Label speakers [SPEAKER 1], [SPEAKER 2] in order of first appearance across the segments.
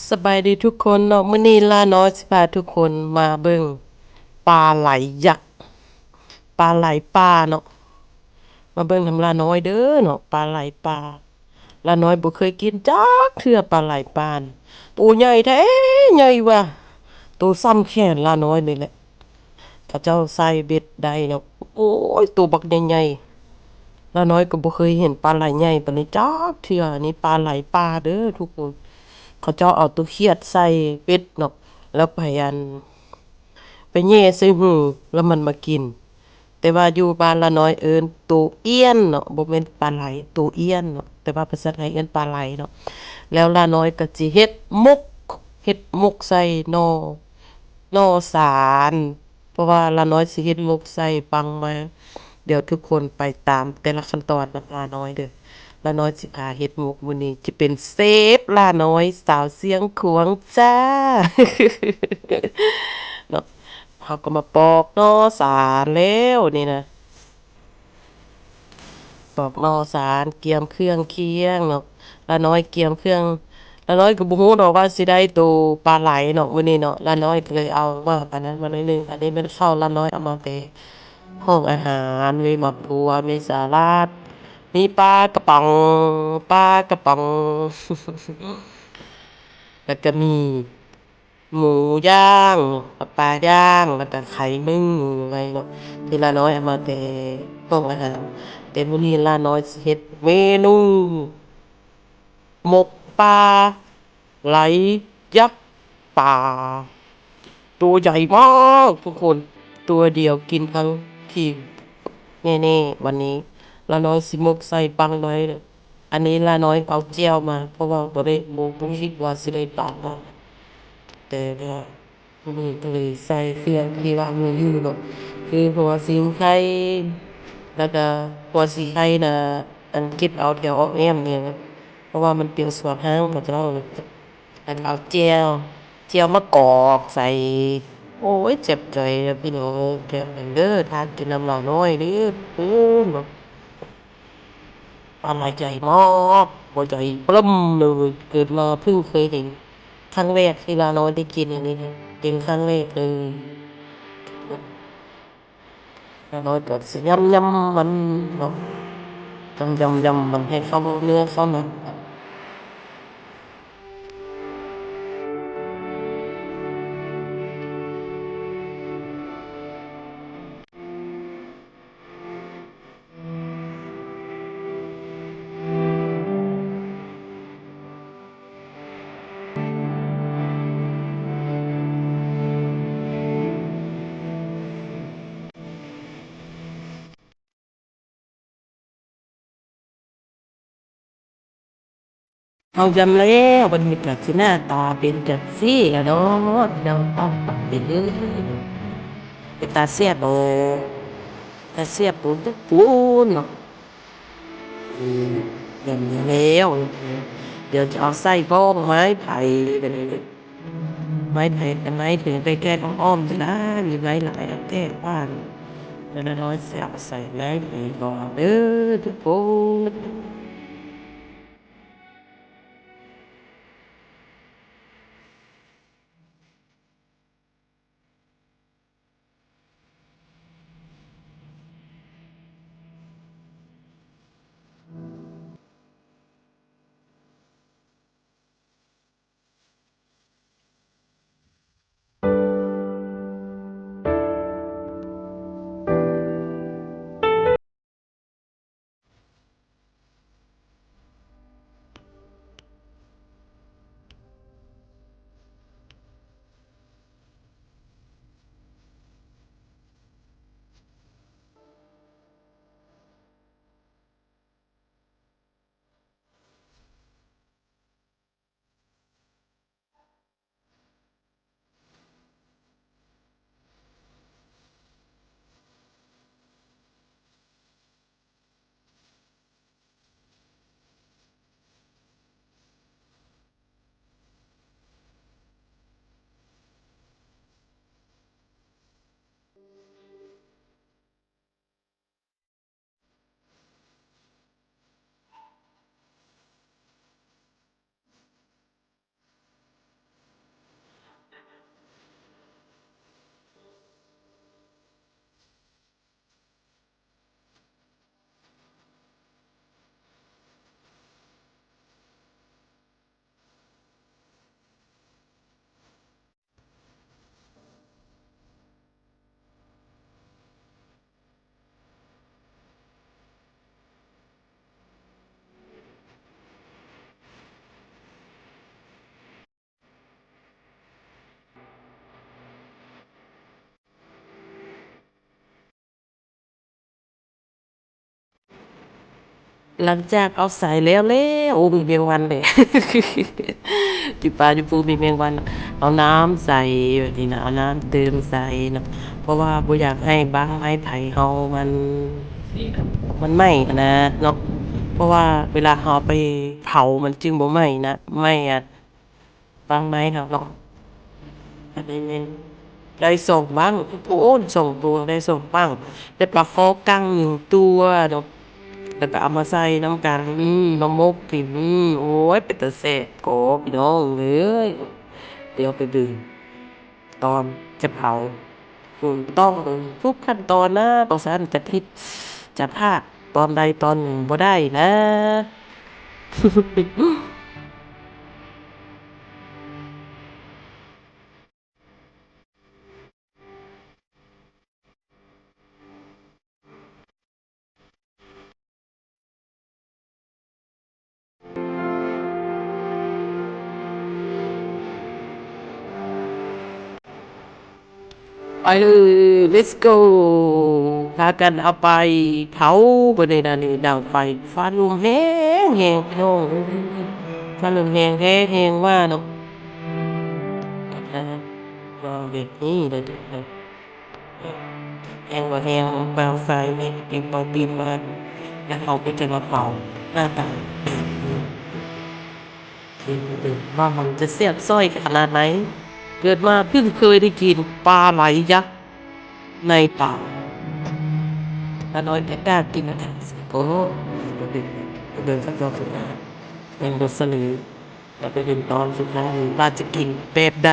[SPEAKER 1] สบายดีทุกคนเนาะมื้อนี้ล่าน้อยสิพาทุกคนมาเบิ่งปลาไหลยักษ์ปลาไหลป่าเนาะมาเบิ่งนำล่าน้อยเด้อเนาะปลาไหลป่าล่าน้อยบ่เคยกินจักเทื่อปลาไหลป่านตัวใหญ่แท้ใหญ่ว่ะตัวซ้ำแขนล่าน้อยนี่แหละเขาเจ้าใส่เบ็ดได้เนาะโอ้ยตัวบักใหญ่ๆล่าน้อยก็บ่เคยเห็นปลาไหลใหญ่ปานนี้จักเทื่อนี่ปลาไหลป่าเด้อทุกคนเขาเจ้าเอาตัวเขียดใส่เป็ดเนาะแล้วไปไปแย่ใส่หูแล้วมันมากินแต่ว่าอยู่บ้านละน้อยเอิ้นตัวเอี้ยนเนาะบ่แม่นปลาไหลตัวเอี้ยนเนาะแต่ว่าภาษาไทยเอิ้นปลาไหลเนาะแล้วละน้อยก็สิเฮ็ดมุกใส่หน่อสารเพราะว่าละน้อยสิเฮ็ดมุกใส่ปังมาเดี๋ยวทุกคนไปตามแต่ละขั้นตอนนะละน้อยเด้อละน้อยสิพาเฮ็ดมุกมื้อนี้จะเป็นเซฟละน้อยสาวเสียงขวงจ้าเนาะเขาก็มาปอกหน่อสารแล้วนี่นะ ปอกหน่อสารเกียมเครื่องเคียงเนาะละน้อยเกียมเครื่องละน้อยก็บ่ฮู้ดอกว่าสิได้ตัวปลาไหลเนาะมื้อนี้เนาะละน้อยก็เลยเอามาอันนั้นมาหน่อยหนึ่งอันนี้มันเข้าละน้อยเอามาแต่ห้องอาหารมีหมักบัวมีสลัดมีปลากระป๋องแล้วก็มีหมูย่างปลาย่างแล้วก็ไข่นึ่งอะไรเนาะที่ละน้อยเอามาแต่ห้องอาหารแต่มื้อนี้ละน้อยสิเฮ็ดเมนูหมกปลาไหลยักษ์ป่าตัวใหญ่มากทุกคนตัวเดียวกินทั้งทีมแน่ๆวันนี้ละน้อยสิหมกใส่ปังน้อยเด้ออันนี้ละน้อยเอาแจ่วมาเพราะว่าบ่คิดว่าสิได้ปลามาแต่ก็ก็เลยใส่เครื่องที่ว่ามีอยู่เนาะคือหัวสิงไข่แล้วก็หัวสิงไข่น่ะอันเก็บเอาแถวอ้อมแอ้มเนี่ยนะเพราะว่ามันเปรี้ยวสวกหางเขาเจ้าแล้วก็เอาแจ่วมะกอกใส่โอ้ยเจ็บใจอะพี่น้องแซ่บเด้อทานกินน้ำเหล้าน้อยเด้อแบบปลาไหลใหญ่มากตัวใหญ่ปรึ่มเลยเกิดมาเพิ่งเคยเห็นครั้งแรกที่ลาน้อยได้กินอันนี้นะเป็นครั้งแรกเลยลาน้อยก็สิยำมันเนาะต้องยำมันให้เข้าเนื้อเข้าหนัง เอาจำแล้วมันมีแบบที่หน้าตาเป็นแบบซี่อะเนาะเราต้องปรับไปเรื่อยเป็นตาเสียบตาเสียบปูนปูนเนาะอืมอย่างนี้แล้วเดี๋ยวจะเอาไส้บ้องไม้ไผ่เป็นไม้ไผ่แต่ไม้ถึงไปแก้ต้องอ้อมจะได้หรือไม้หลายแก้บ้านแล้วน้อยเสียบใส่ไม้ไผ่ก่อนเด้อทุกคน หลังจากเอาใส่แล้วโอ้มีแมงวันเลยจิปลาจิปูมีแมงวันเอาน้ำใส่แบบนี้นะเอาน้ำเติมใส่เนาะเพราะว่าบ่อยากให้บางไม้ไผ่เฮามันไหม้นะเนาะเพราะว่าเวลาเฮาไปเผามันจึงบ่ไหม้นะไหม้อะบางไม้เนาะอันนี้ได้ส่งบ้างโอ้นส่งตัวได้ส่งบ้างได้ปลาคอกั้ง1ตัวเนาะ แล้วก็เอามาใส่น้ำกันมาหมกกินโอ้ยเป็นตาแซ่บโกพี่น้องเอ้ยเดี๋ยวไปดื่มตอนจะเผาต้องทุกขั้นตอนนะต้องสันจะผิดจะพลาดตอนใดตอนหนึ่งบ่ได้นะ ไปเลย let's go พากันเอาไปเผาบนในนั้นนี่ดังไฟฟ้าลมแห้งแห้งพี่น้องฟ้าลมแห้งแห้งแห้งว่าเนาะอ่าก็แบบนี้เลยแห้งว่าแห้งเบาไฟไม่กินเบาปีนมาแล้วเขาก็จะมาเผาหน้าตาว่ามันจะเสียบสร้อยขนาดไหนเกิดมาเพิ่งเคยได้กินปลาไหลยักษ์ในป่า ถ้าน้อยแต่กล้ากินนะโอ้เดินสักรอบสุดท้ายยังรสลือแต่ไปเป็นตอนสุดท้ายว่าจะกินแบบใด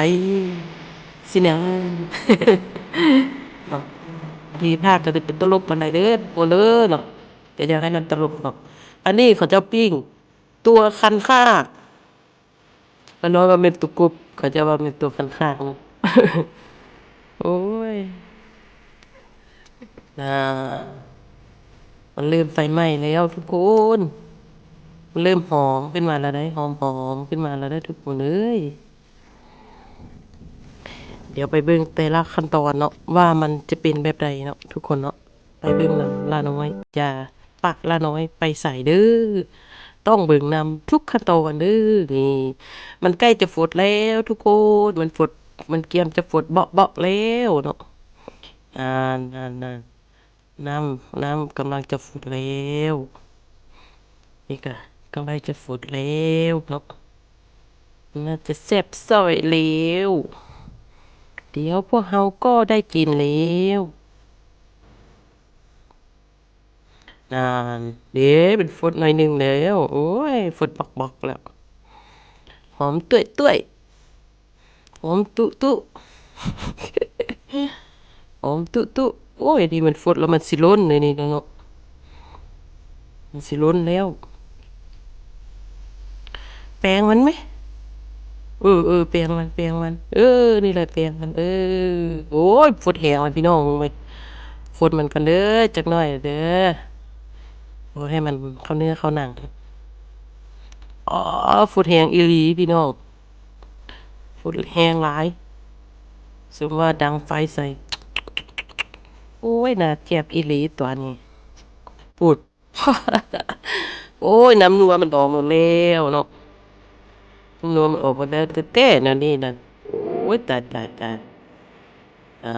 [SPEAKER 1] สินะเนาะทีภาคจะเป็นตลกปานใดเด้อโอเลยเนาะแต่อยากให้มันตลกเนาะอันนี้เขาเจ้าปิ้งตัวคันคากก็น้อยว่าเป็นตัวกบเขาจะว่าเป็นตัวคันคากเนาะโอ้ยน่ามันเริ่มไฟไหม้แล้วทุกคน เริ่มหอมขึ้นมาแล้วได้หอมขึ้นมาแล้วได้ทุกคนเอ้ยเดี๋ยวไปเบิ่งแต่ละขั้นตอนเนาะว่ามันจะเป็นแบบใดเนาะทุกคนเนาะไปเบิ่งนำลาน้อยอย่าปักลาน้อยไปใส่เด้อต้องเบิ่งนำทุกขั้นตอนเด้อนี่มันใกล้จะฝดแล้วทุกคนมันฝดมันเกียมจะฝดเบาๆแล้วเนาะอ่านั่นน้ำกำลังจะฝดแล้วนี่ก็กำลังจะฝดแล้วเนาะ น่าจะแซ่บซอยเหลวเดี๋ยวพวกเฮาก็ได้กินแล้วนานเดี๋ยวเป็นฝดหน่อยหนึ่งแล้วโอ้ยฝดบักๆแล้วหอมตุ้ยหอมตุหอมตุโอ้ยดีมันฝดแล้วมันสิล้นเลยนี่เนาะมันสิล้นแล้วแปรงมันไหมแปรงมันนี่แหละแปรงมันโอ้ยฝดแหงมันพี่น้องไปฝดมันกันเด้อจักหน่อยเด้อโอ้ให้มันเข้าเนื้อเข้าหนัง อ๋อฝุดแหงอีหลีพี่น้องฝุดแหงหลายสมว่าดังไฟใส่โอ้ยน่าเจ็บอีหลีตัวนี้พูดโอ้ยน้ำนัวมันออกหมดแล้วเนาะน้ำนัวมันออกหมดแล้วเต้ๆนั่นนี่นั่นโอ้ยตายอ่า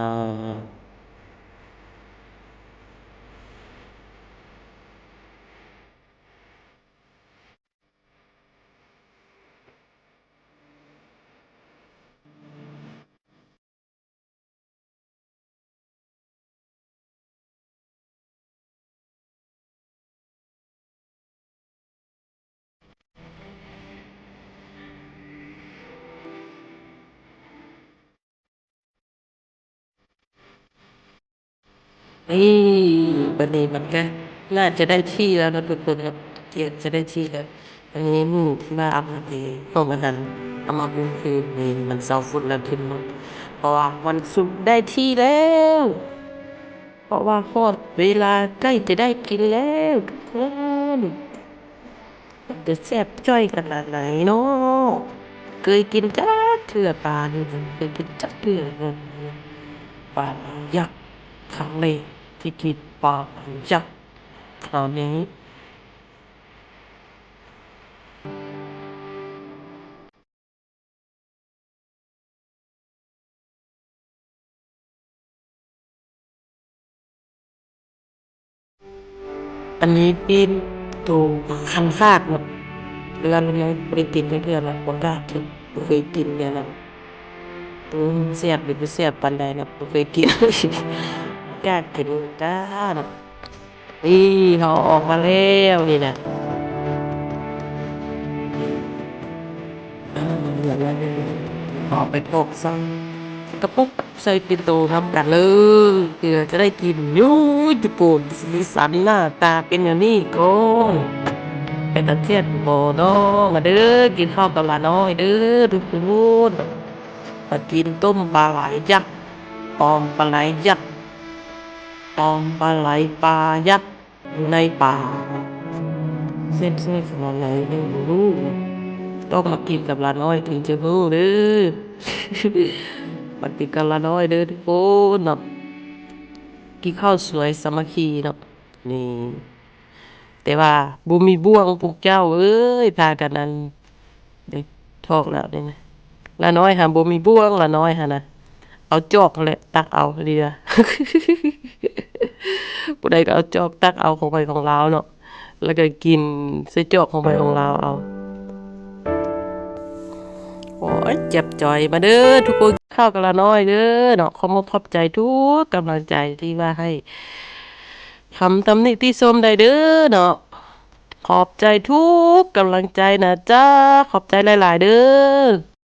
[SPEAKER 1] นี่บัดนี้มันก็น่าจะได้ที่แล้วนะทุกคนครับเกียรติจะได้ที่แล้วอันนี้มาเอามาดีต้องมาหันเอามาบุ้งคือนี่มันเซาฟุตแล้วขึ้นรถเพราะว่ามันสุกได้ที่แล้ว เพราะว่าฮอดเวลาใกล้จะได้กินแล้วทุกคนมันจะแซ่บจ้อยขนาดไหนเนาะเคยกินจักเทื่อปลานี่เคยกินจักเทื่อปลายักษ์ครั้งแรกที่กินปลายักษ์คราวนี้ อันนี้กินตูคันคากแบบเรือนยังบริติดเพื่อนละบ่กล้าถึงบ่เคยกินเนี่ยนะเสียบหรือบ่เสียบปานใดนะบ่เคยกินกล้ากินจ้าเนาะนี่เขาออกมาแล้วนี่นะเอาไปโปะซังกระปุกใส่ปินโตทำกันเลยเพื่อจะได้กินยูญี่ปุ่นสีสันหน้าตาเป็นอย่างนี้ก่อนเป็นตะเทียนโบเนาะมาเด้อกินข้าวกับหลานน้อยเด้อทุกคนมากินต้มปลาไหลยักษ์ปองปลาไหลยักษ์ปองปลาไหลปลายักษ์อยู่ในป่าเส้นขนาดไหนไม่รู้ต้องมากินกับหลานน้อยถึงจะรู้เด้อ มากินกับหลานน้อยเด้อทุกคนเนาะกินข้าวสวยสามัคคีเนาะนี่แต่ว่าบ่มีบ่วงพวกเจ้าเอ้ยพากันนั้นเด็กทอกแล้วนี่นะหลานน้อยหาบ่มีบ่วงหลานน้อยหั่นน่ะเอาจอกนั่นแหละตักเอาเดียว ผู้ใดก็เอาจอกตักเอาของไปของเราเนาะแล้วก็กินใส่จอกของไปของเราเอาโอ้ยเจ็บจ่อยมาเด้อทุกคนข้าวกับละน้อยเด้อเนาะขอมขอบใจทุกกำลังใจที่ว่าให้คำตำหนิติชมได้เด้อเนาะขอบใจทุกกำลังใจนะจ้าขอบใจหลายๆเด้อ